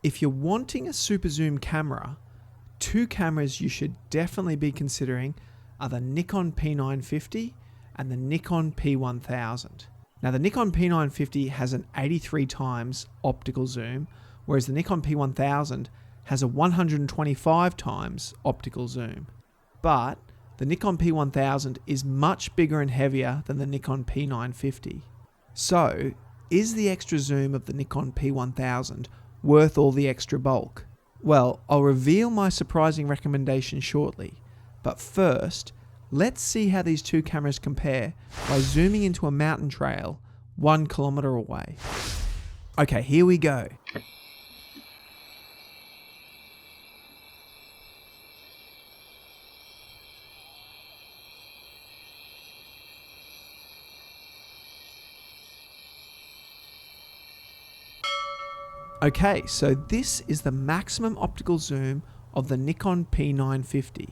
If you're wanting a super zoom camera, two cameras you should definitely be considering are the Nikon P950 and the Nikon P1000. Now the Nikon P950 has an 83 times optical zoom, whereas the Nikon P1000 has a 125 times optical zoom. But the Nikon P1000 is much bigger and heavier than the Nikon P950. So, is the extra zoom of the Nikon P1000 worth all the extra bulk? Well, I'll reveal my surprising recommendation shortly, but first, let's see how these two cameras compare by zooming into a mountain trail 1 kilometer away. Okay, here we go. Okay, so this is the maximum optical zoom of the Nikon P950.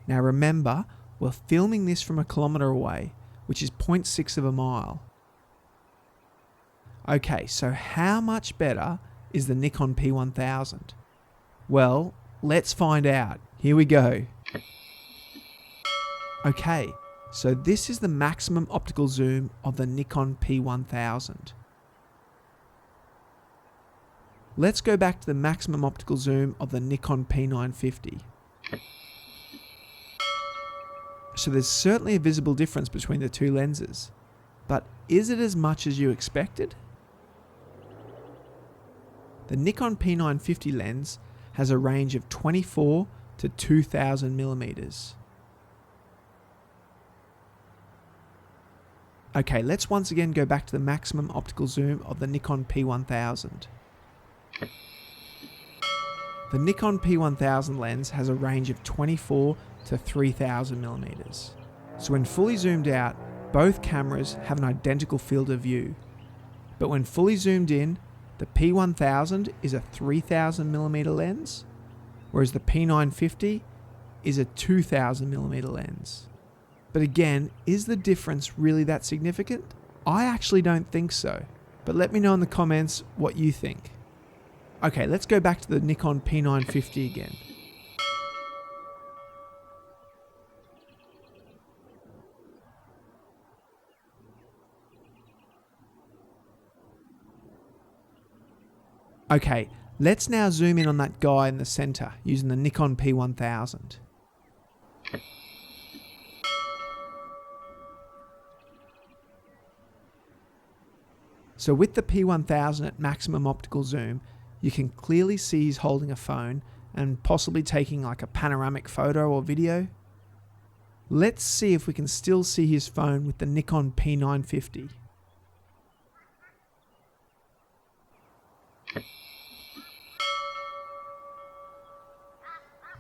Now remember, we're filming this from 1 kilometer away, which is 0.6 of a mile. Okay, so how much better is the Nikon P1000? Well, let's find out. Here we go. Okay, so this is the maximum optical zoom of the Nikon P1000. Let's go back to the maximum optical zoom of the Nikon P950. So there's certainly a visible difference between the two lenses, but is it as much as you expected? The Nikon P950 lens has a range of 24 to 2000 millimeters. Okay, let's once again go back to the maximum optical zoom of the Nikon P1000. The Nikon P1000 lens has a range of 24 to 3000 millimeters. So when fully zoomed out, both cameras have an identical field of view. But when fully zoomed in, the P1000 is a 3000 millimeter lens, whereas the P950 is a 2000 millimeter lens. But again, is the difference really that significant? I actually don't think so, but let me know in the comments what you think. Okay, let's go back to the Nikon P950 again. Okay, let's now zoom in on that guy in the center using the Nikon P1000. So with the P1000 at maximum optical zoom, you can clearly see he's holding a phone and possibly taking like a panoramic photo or video. Let's see if we can still see his phone with the Nikon P950.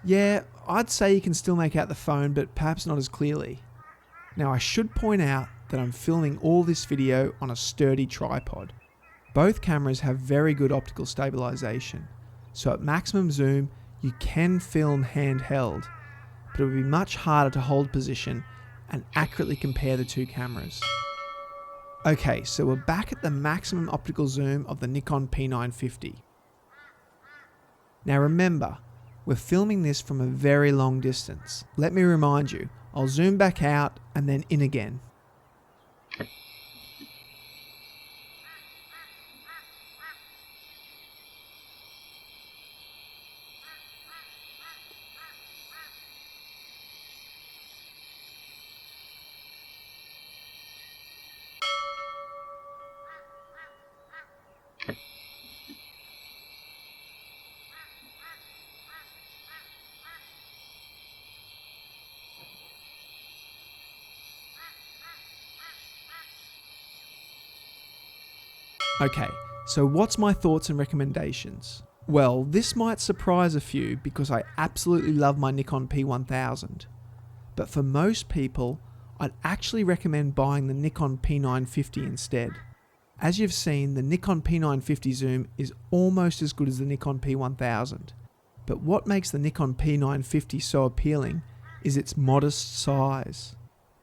Yeah, I'd say you can still make out the phone, but perhaps not as clearly. Now I should point out that I'm filming all this video on a sturdy tripod. Both cameras have very good optical stabilization, so at maximum zoom you can film handheld, but it would be much harder to hold position and accurately compare the two cameras. Okay, so we're back at the maximum optical zoom of the Nikon P950. Now remember, we're filming this from a very long distance. Let me remind you, I'll zoom back out and then in again. Okay, so what's my thoughts and recommendations? Well, this might surprise a few because I absolutely love my Nikon P1000. But for most people, I'd actually recommend buying the Nikon P950 instead. As you've seen, the Nikon P950 zoom is almost as good as the Nikon P1000. But what makes the Nikon P950 so appealing is its modest size.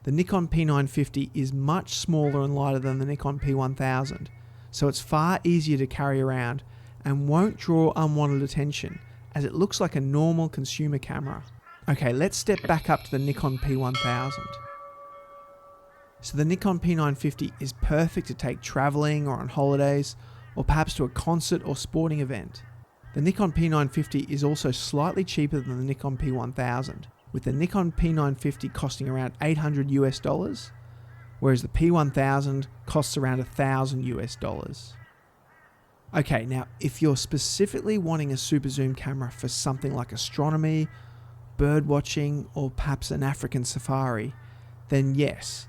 The Nikon P950 is much smaller and lighter than the Nikon P1000, so it's far easier to carry around and won't draw unwanted attention as it looks like a normal consumer camera. Okay, let's step back up to the Nikon P1000. So the Nikon P950 is perfect to take traveling or on holidays, or perhaps to a concert or sporting event. The Nikon P950 is also slightly cheaper than the Nikon P1000, with the Nikon P950 costing around $800 US, whereas the P1000 costs around $1,000 US. Okay, now if you're specifically wanting a super zoom camera for something like astronomy, bird watching, or perhaps an African safari, then yes,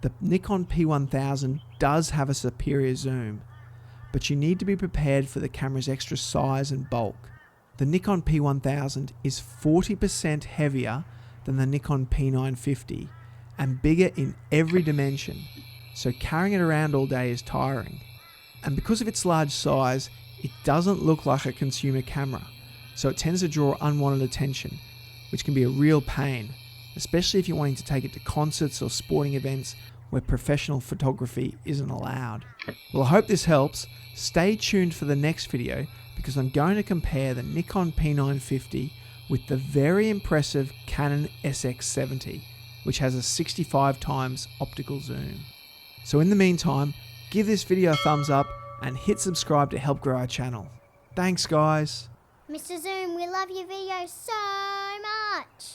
the Nikon P1000 does have a superior zoom, but you need to be prepared for the camera's extra size and bulk. The Nikon P1000 is 40% heavier than the Nikon P950 and bigger in every dimension, so carrying it around all day is tiring. And because of its large size, it doesn't look like a consumer camera, so it tends to draw unwanted attention, which can be a real pain, especially if you're wanting to take it to concerts or sporting events where professional photography isn't allowed. Well, I hope this helps. Stay tuned for the next video because I'm going to compare the Nikon P950 with the very impressive Canon SX70, which has a 65x optical zoom. So in the meantime, give this video a thumbs up and hit subscribe to help grow our channel. Thanks guys. Mr. Zoom, we love your videos so much.